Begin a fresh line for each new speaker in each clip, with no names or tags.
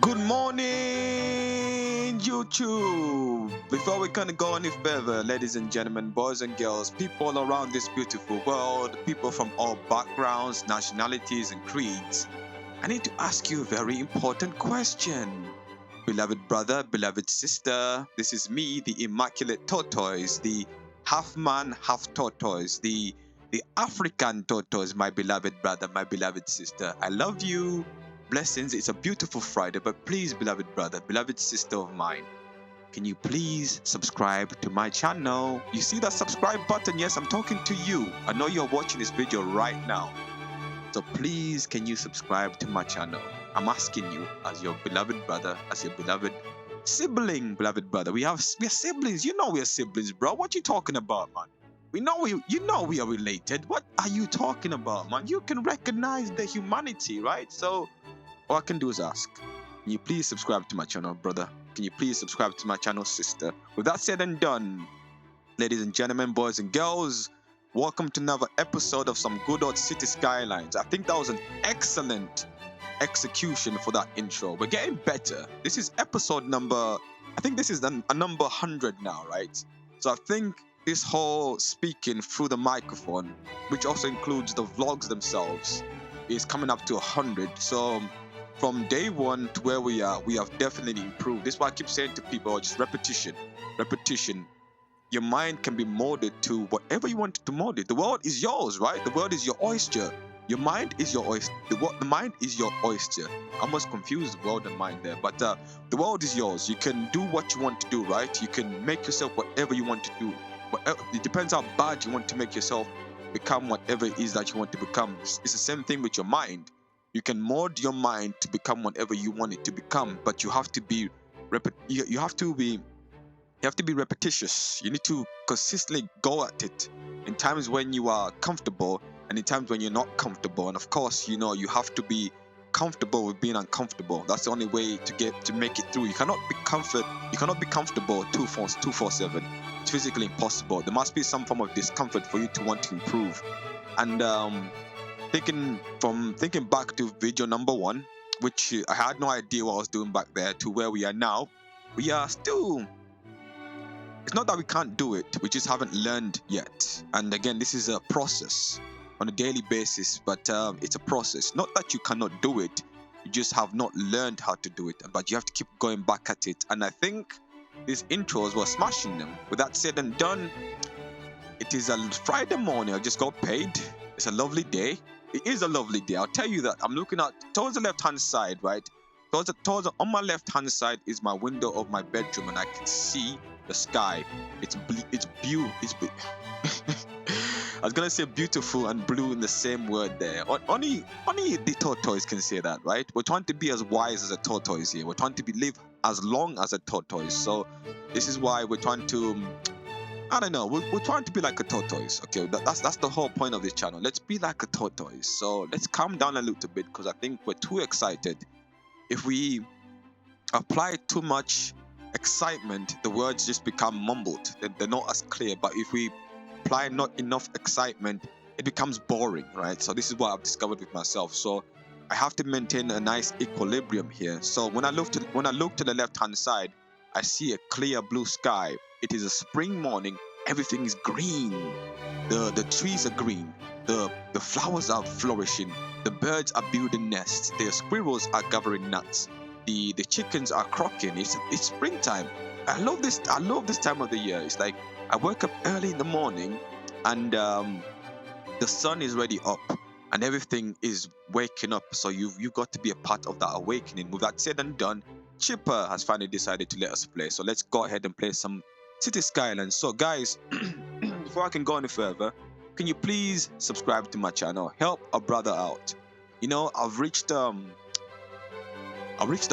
Good morning, YouTube. Before we can go any further, ladies and gentlemen, boys and girls, people around this beautiful world, people from all backgrounds, nationalities, and creeds, I need to ask you a very important question. Beloved brother, beloved sister, this is me, the immaculate tortoise, the half man, half tortoise, the African tortoise, my beloved brother, my beloved sister. I love you. Blessings. It's a beautiful Friday, but please, beloved brother, beloved sister of mine, can you please subscribe to my channel? You see that subscribe button? Yes, I'm talking to you. I know you're watching this video right now. So please, can you subscribe to my channel? I'm asking you, as your beloved brother, as your beloved sibling, beloved brother. We're siblings. You know we're siblings, bro. What you talking about, man? We know we are related. What are you talking about, man? You can recognize the humanity, right? So all I can do is ask. Can you please subscribe to my channel, brother? Can you please subscribe to my channel, sister? With that said and done, ladies and gentlemen, boys and girls, welcome to another episode of some good old city skylines. I think that was an excellent execution for that intro. We're getting better. This is episode number, I think this is a number 100 now, right? So I think this whole speaking through the microphone, which also includes the vlogs themselves, is coming up to 100. So from day one to where we are, we have definitely improved. This is why I keep saying to people, just repetition. Your mind can be molded to whatever you want it to mold it. The world is yours, right? The world is your oyster. Your mind is your oyster. The mind is your oyster. I almost confused the world and mind there, but the world is yours. You can do what you want to do, right? You can make yourself whatever you want to do. It depends how bad you want to make yourself become whatever it is that you want to become. It's the same thing with your mind. You can mold your mind to become whatever you want it to become, but you have to be you have to be repetitious. You need to consistently go at it in times when you are comfortable and in times when you're not comfortable. And of course, you know, you have to be comfortable with being uncomfortable. That's the only way to make it through. You cannot be comfortable 247. It's physically impossible. There must be some form of discomfort for you to want to improve. And thinking back to video number 1, which I had no idea what I was doing back there, to where we are now, we are still, it's not that we can't do it, we just haven't learned yet. And again, this is a process on a daily basis, but it's a process. Not that you cannot do it, you just have not learned how to do it, but you have to keep going back at it. And I think these intros were smashing them. With that said and done, it is a Friday morning. I just got paid. It's a lovely day. It is a lovely day, I'll tell you that. I'm looking at towards the left hand side, right? On my left hand side is my window of my bedroom, and I can see the sky. It's I was gonna say beautiful and blue in the same word there. Only the tortoise can say that, right? We're trying to be as wise as a tortoise here. We're trying to live as long as a tortoise. So this is why we're trying to, I don't know, we're trying to be like a tortoise. Okay, that's the whole point of this channel. Let's be like a tortoise. So let's calm down a little bit, because I think we're too excited. If we apply too much excitement, the words just become mumbled. They're not as clear. But if we apply not enough excitement, it becomes boring, right? So this is what I've discovered with myself. So I have to maintain a nice equilibrium here. So when I look to the left hand side, I see a clear blue sky. It is a spring morning. Everything is green. The trees are green. The flowers are flourishing. The birds are building nests. The squirrels are gathering nuts. The chickens are croaking. It's springtime. I love this time of the year. It's like I wake up early in the morning, and the sun is already up, and everything is waking up. So you've got to be a part of that awakening. With that said and done, Chipper has finally decided to let us play. So let's go ahead and play some City Skylines. So guys, before I can go any further, can you please subscribe to my channel? Help a brother out. You know, I've reached a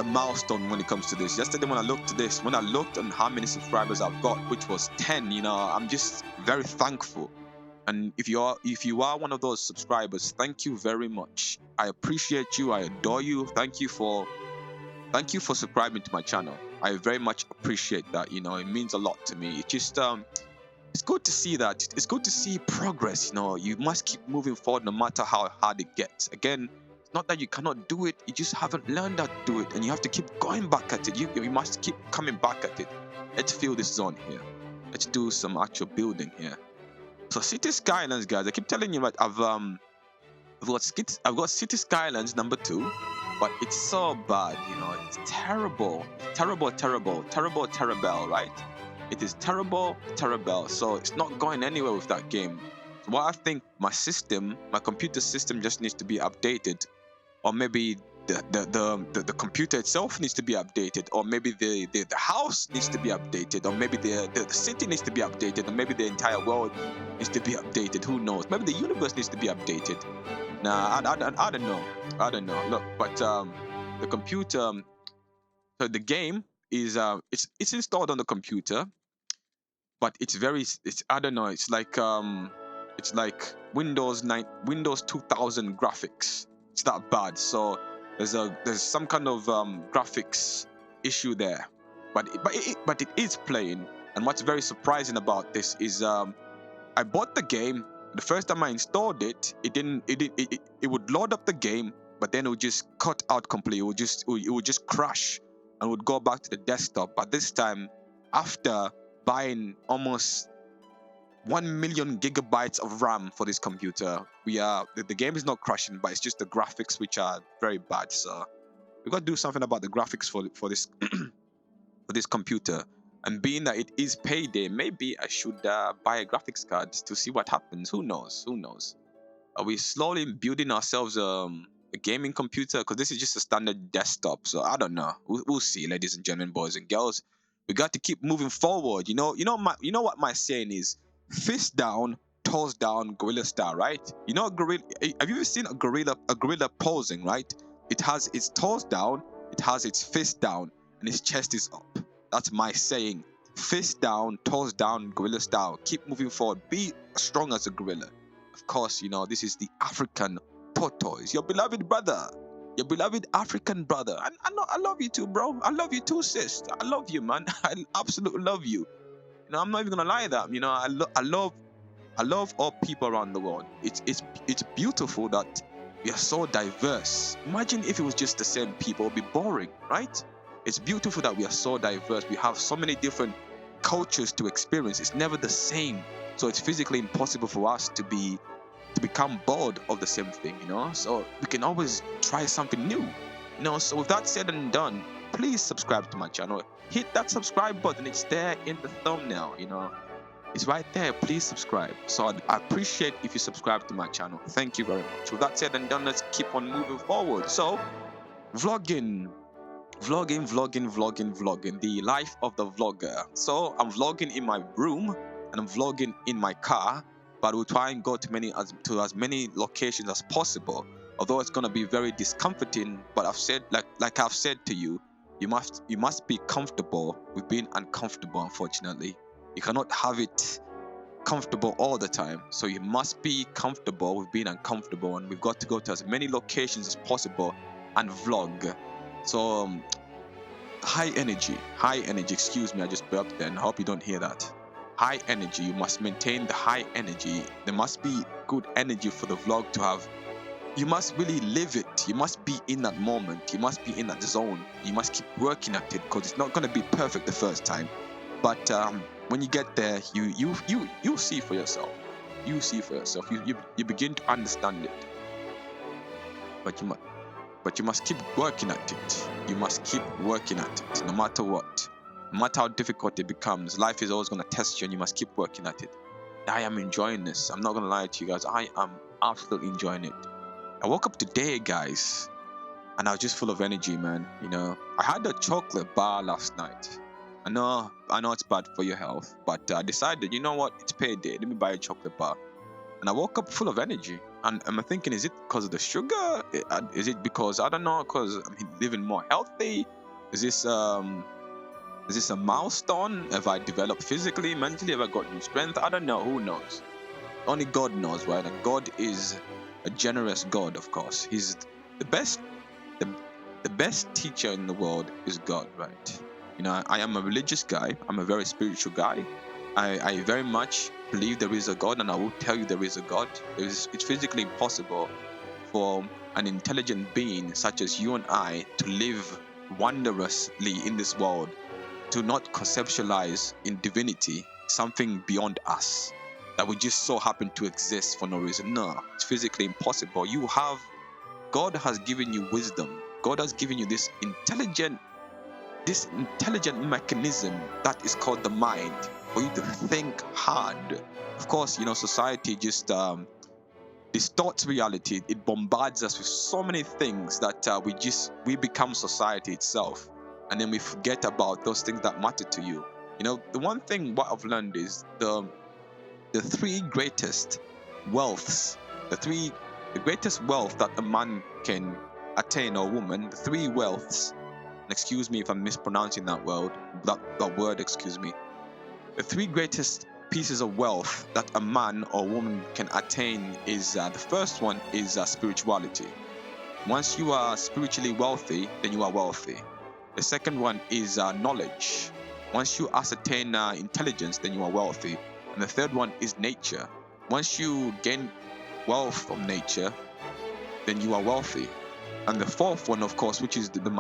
milestone when it comes to this. Yesterday when I looked on how many subscribers I've got, which was 10, you know, I'm just very thankful. And if you are one of those subscribers, thank you very much. I appreciate you. I adore you. Thank you for subscribing to my channel. I very much appreciate that. You know, it means a lot to me. It just it's good to see that. It's good to see progress. You know, you must keep moving forward no matter how hard it gets. Again, not that you cannot do it, you just haven't learned how to do it, and you have to keep going back at it. You must keep coming back at it. Let's fill this zone here. Let's do some actual building here. So City Skylines, guys, I keep telling you that I've got City Skylines number 2, but it's so bad, it's terrible. It's terrible, right? It is terrible. So it's not going anywhere with that game. So what I think, my computer system just needs to be updated, or maybe the computer itself needs to be updated, or maybe the house needs to be updated, or maybe the city needs to be updated, or maybe the entire world needs to be updated. Who knows? Maybe the universe needs to be updated. Nah, I don't know. Look, but the computer, so the game is it's installed on the computer, but it's I don't know. It's like Windows 2000 graphics. It's that bad. So there's some kind of graphics issue there, but it is playing. And what's very surprising about this is I bought the game. The first time I installed it, it would load up the game, but then it would just cut out completely. It would just crash and would go back to the desktop. But this time, after buying almost 1 million gigabytes of RAM for this computer, the game is not crashing, but it's just the graphics which are very bad. So we got to do something about the graphics for this for this computer. And being that it is payday, maybe I should buy a graphics card to see what happens. Who knows? Are we slowly building ourselves a gaming computer? Because this is just a standard desktop. So I don't know. We'll see, ladies and gentlemen, boys and girls. We got to keep moving forward. You know what my saying is: fist down, toes down, gorilla style, right? Gorilla. Have you ever seen a gorilla posing? Right? It has its toes down, it has its fist down, and its chest is up. That's my saying. Fist down, toes down, gorilla style. Keep moving forward. Be strong as a gorilla. Of course, this is the African tortoise, your beloved brother, your beloved African brother. And I love you too, bro. I love you too, sis. I love you, man. I absolutely love you. I'm not even gonna lie that. I love all people around the world. It's beautiful that we are so diverse. Imagine if it was just the same people, it'd be boring, right? It's beautiful that we are so diverse. We have so many different cultures to experience. It's never the same. So it's physically impossible for us to become bored of the same thing, So we can always try something new. So with that said and done, please subscribe to my channel. Hit that subscribe button. It's there in the thumbnail, It's right there. Please subscribe. So I appreciate if you subscribe to my channel. Thank you very much. With that said and done, let's keep on moving forward. So vlogging, the life of the vlogger. So I'm vlogging in my room and I'm vlogging in my car, but we'll try and go to as many locations as possible. Although it's gonna be very discomforting, but I've said like I've said to you, you must be comfortable with being uncomfortable. Unfortunately, you cannot have it comfortable all the time, so you must be comfortable with being uncomfortable, and we've got to go to as many locations as possible and vlog. So high energy, excuse me, I just burped then, I hope you don't hear that. High energy, you must maintain the high energy. There must be good energy for the vlog to have. You must really live it. You must be in that moment. You must be in that zone. You must keep working at it, because it's not going to be perfect the first time, but when you get there, you see for yourself. You begin to understand it. But you must keep working at it. You must keep working at it, no matter what. No matter how difficult it becomes, life is always going to test you, and you must keep working at it. I am enjoying this. I'm not going to lie to you guys. I am absolutely enjoying it. I woke up today, guys, and I was just full of energy, man. I had a chocolate bar last night. I know it's bad for your health, but I decided, you know what? It's payday. Let me buy a chocolate bar. And I woke up full of energy. And I'm thinking, is it because of the sugar? Is it because, I don't know, because I'm living more healthy? Is this a milestone? Have I developed physically, mentally? Have I got new strength? I don't know. Who knows? Only God knows, right? And God is a generous God, of course. He's the best. The best teacher in the world is God, right? I am a religious guy. I'm a very spiritual guy. I very much believe there is a God, and I will tell you there is a God. It's physically impossible for an intelligent being such as you and I to live wondrously in this world, to not conceptualize in divinity something beyond us that we just so happen to exist for no reason. No, it's physically impossible. God has given you wisdom. God has given you this intelligent mechanism that is called the mind, for you to think hard. Of course, society just distorts reality. It bombards us with so many things that we become society itself, and then we forget about those things that matter to you. The one thing what I've learned is the three greatest wealths, the greatest wealth that a man can attain, or a woman, the three wealths. And excuse me if I'm mispronouncing that word. Excuse me. The three greatest pieces of wealth that a man or woman can attain is the first one is spirituality. Once you are spiritually wealthy, then you are wealthy. The second one is knowledge. Once you ascertain intelligence, then you are wealthy. And the third one is nature. Once you gain wealth from nature, then you are wealthy. And the fourth one, of course, which is the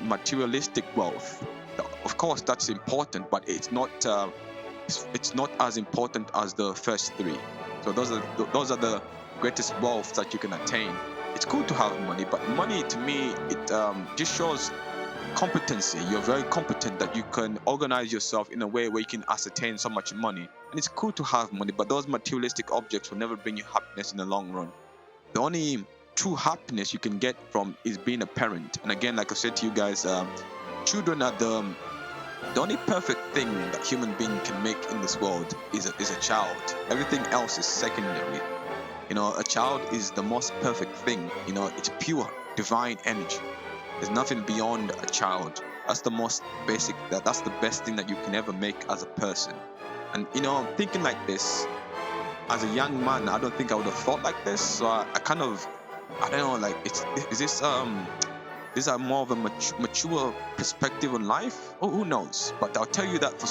materialistic wealth. Of course, that's important, but it's not as important as the first three. So those are the greatest wealth that you can attain. It's cool to have money, but money to me, it just shows competency. You're very competent, that you can organize yourself in a way where you can ascertain so much money. And it's cool to have money, but those materialistic objects will never bring you happiness in the long run. The only true happiness you can get from is being a parent. And again, like I said to you guys, children are the only perfect thing that human being can make in this world is a child. Everything else is secondary. A child is the most perfect thing. It's pure divine energy. There's nothing beyond a child. That's the most basic. That's the best thing that you can ever make as a person. And thinking like this, as a young man, I don't think I would have thought like this. So I kind of, I don't know, like is that more of a mature perspective on life? Oh, who knows? But I'll tell you that for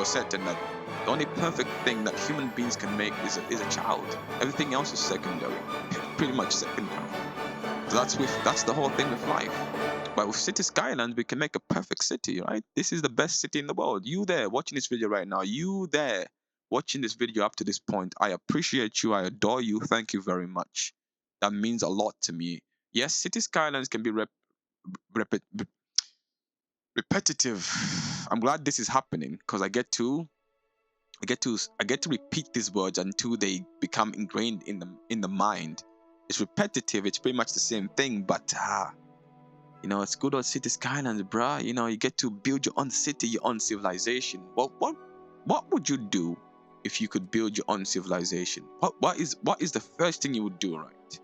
certain, that the only perfect thing that human beings can make is a child. Everything else is secondary, pretty much secondary. So that's the whole thing with life. But with City Skylines, we can make a perfect city, right? This is the best city in the world. You there watching this video right now, you there watching this video up to this point, I appreciate you. I adore you. Thank you very much. That means a lot to me. Yes, City Skylines can be repetitive. I'm glad this is happening because I get to repeat these words until they become ingrained in the mind. It's repetitive. It's pretty much the same thing, but it's good old City Skylines, bruh. You get to build your own city, your own civilization. What would you do if you could build your own civilization? What is the first thing you would do, right?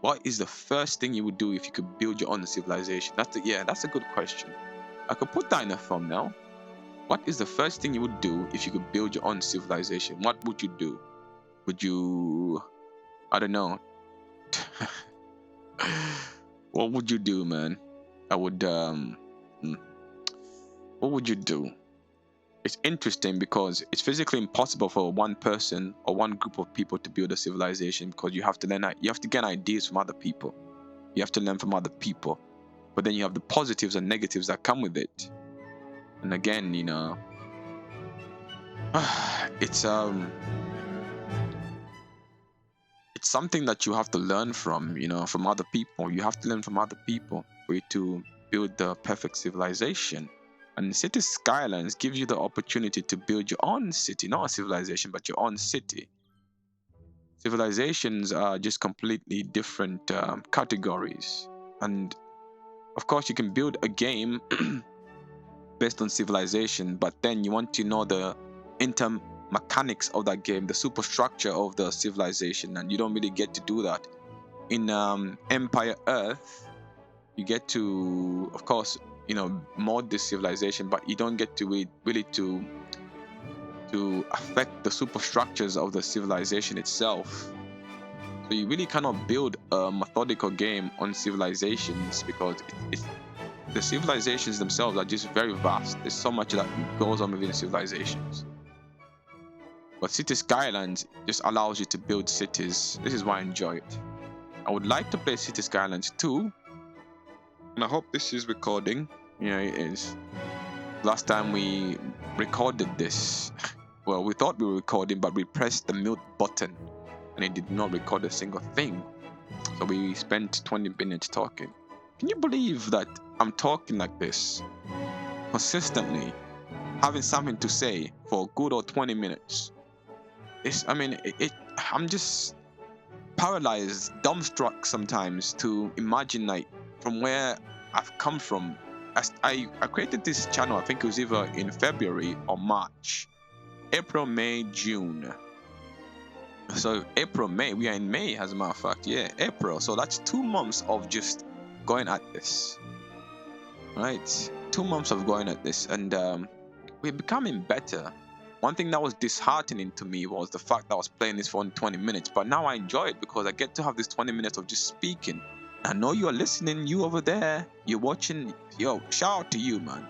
What is the first thing you would do if you could build your own civilization? That's a good question. I could put that in a thumbnail. What is the first thing you would do if you could build your own civilization? What would you do? Would you, I don't know. What would you do, man? I would what would you do? It's interesting because it's physically impossible for one person or one group of people to build a civilization, because you have to get ideas from other people. You have to learn from other people. But then you have the positives and negatives that come with it. And again, it's something that you have to learn from, from other people. You have to learn from other people for you to build the perfect civilization. And City Skylines gives you the opportunity to build your own city, not a civilization, but your own city. Civilizations are just completely different categories. And of course, you can build a game based on civilization, but then you want to know the mechanics of that game, the superstructure of the civilization, and you don't really get to do that. In Empire Earth, you get to, of course, mod this civilization, but you don't get to really to affect the superstructures of the civilization itself. So you really cannot build a methodical game on civilizations, because the civilizations themselves are just very vast. There's so much that goes on within civilizations. But City Skylines just allows you to build cities. This is why I enjoy it. I would like to play City Skylines 2, and I hope this is recording. Yeah, it is. Last time we recorded this, well, we thought we were recording, but we pressed the mute button and it did not record a single thing. So we spent 20 minutes talking. Can you believe that I'm talking like this consistently, having something to say for a good or 20 minutes? I'm just paralyzed, dumbstruck sometimes to imagine, like, from where I've come from. I created this channel, I think it was either in February or March. April, May, June. So April, May, we are in May as a matter of fact. Yeah, April. So that's 2 months of just going at this. Right? 2 months of going at this, and we're becoming better. One thing that was disheartening to me was the fact that I was playing this for only 20 minutes, but now I enjoy it because I get to have this 20 minutes of just speaking. I know you're listening, you over there, you're watching. Yo, shout out to you, man.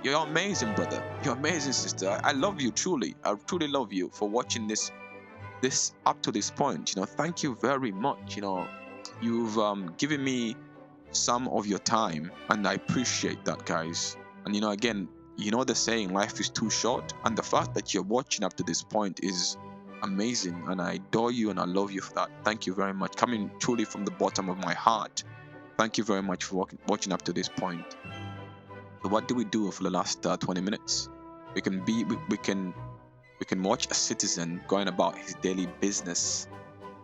You're amazing, brother. You're amazing, sister. I love you, truly. I truly love you for watching this up to this point. Thank you very much. You've given me some of your time, and I appreciate that, guys. And again, the saying, life is too short, and the fact that you're watching up to this point is amazing, and I adore you and I love you for that. Thank you very much, coming truly from the bottom of my heart. Thank you very much for watching up to this point. So what do we do for the last 20 minutes? We can watch a citizen going about his daily business.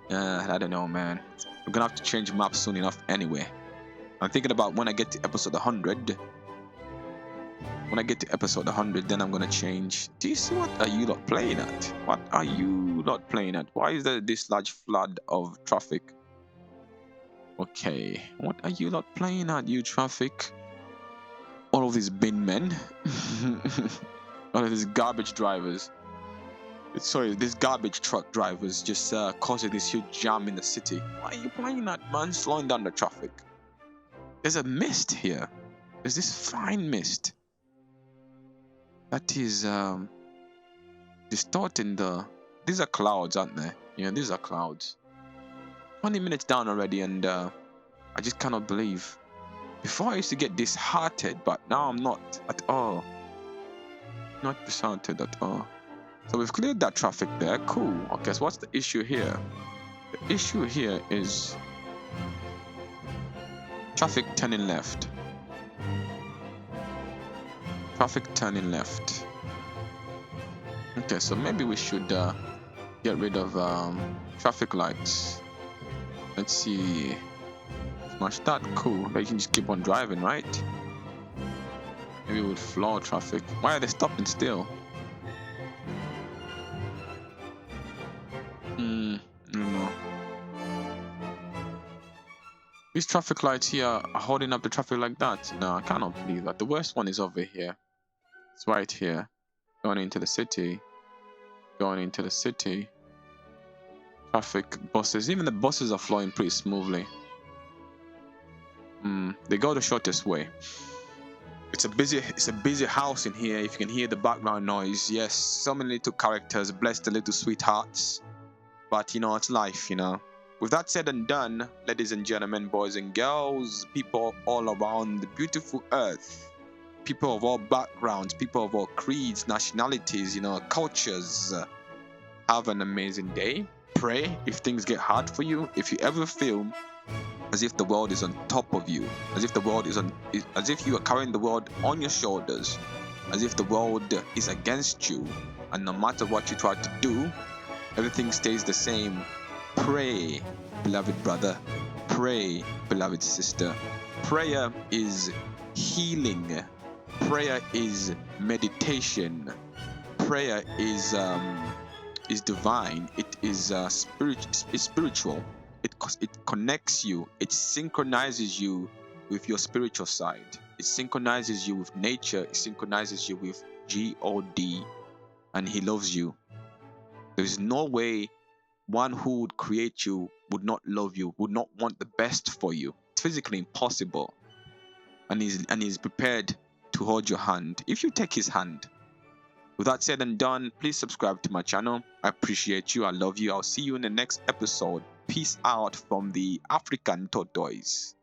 I don't know, man. We're gonna have to change maps soon enough anyway. I'm thinking about when I get to episode 100. When I get to episode 100, then I'm gonna change. Do you see what are you lot playing at? What are you lot playing at? Why is there this large flood of traffic? Okay, what are you lot playing at, you traffic? All of these bin men. All of these garbage drivers. Sorry, these garbage truck drivers just causing this huge jam in the city. Why are you playing that, man? Slowing down the traffic. There's a mist here. There's this fine mist that is distorting the. These are clouds, aren't they? Yeah, these are clouds. 20 minutes down already, and I just cannot believe. Before I used to get disheartened, but now I'm not at all. Not disheartened at all. So we've cleared that traffic there. Cool. Okay, so what's the issue here? The issue here is traffic turning left. Traffic turning left. Okay, so maybe we should get rid of traffic lights. Let's see. Smash that. Cool. But you can just keep on driving, right? Maybe with flow traffic. Why are they stopping still? I don't know. These traffic lights here are holding up the traffic like that. No, I cannot believe that. The worst one is over here. It's right here. Going into the city. Going into the city. Traffic, buses. Even the buses are flowing pretty smoothly. They go the shortest way. It's a busy house in here. If you can hear the background noise. Yes, so many little characters. Bless the little sweethearts. But it's life, With that said and done, ladies and gentlemen, boys and girls, people all around the beautiful earth, people of all backgrounds, people of all creeds, nationalities, cultures, have an amazing day. Pray if things get hard for you. If you ever feel as if the world is on top of you, as if you are carrying the world on your shoulders, as if the world is against you, and no matter what you try to do, everything stays the same. Pray, beloved brother. Pray, beloved sister. Prayer is healing. Prayer is meditation. Prayer is divine. It is spiritual. It connects you. It synchronizes you with your spiritual side. It synchronizes you with nature. It synchronizes you with God, and He loves you. There is no way one who would create you would not love you, would not want the best for you. It's physically impossible. And he's prepared to hold your hand if you take His hand. With that said and done, please subscribe to my channel. I appreciate you. I love you. I'll see you in the next episode. peace out from the African tortoise.